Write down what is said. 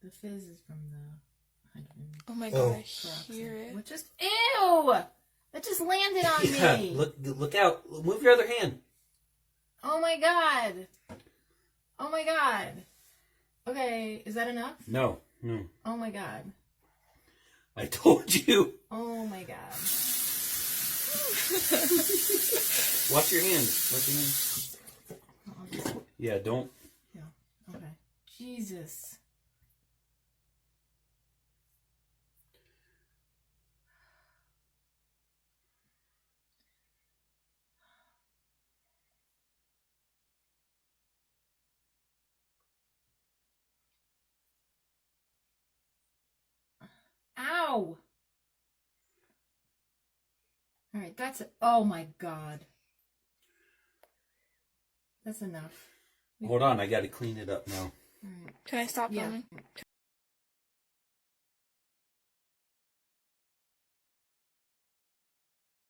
The fizz is from the hydrogen. Oh my Oh. god, I hear it. What just? Ew! That just landed on Yeah, me. look out. Move your other hand. Oh my god. Oh my god. Okay, is that enough? No. Oh my god. I told you. Oh my god. Watch your hands. Watch your hands. I'll just- Yeah, don't. Yeah. Okay. Jesus. Ow! Alright, that's it. Oh my god. That's enough. Hold on, I gotta clean it up now. Alright. Can I stop Yeah. filming?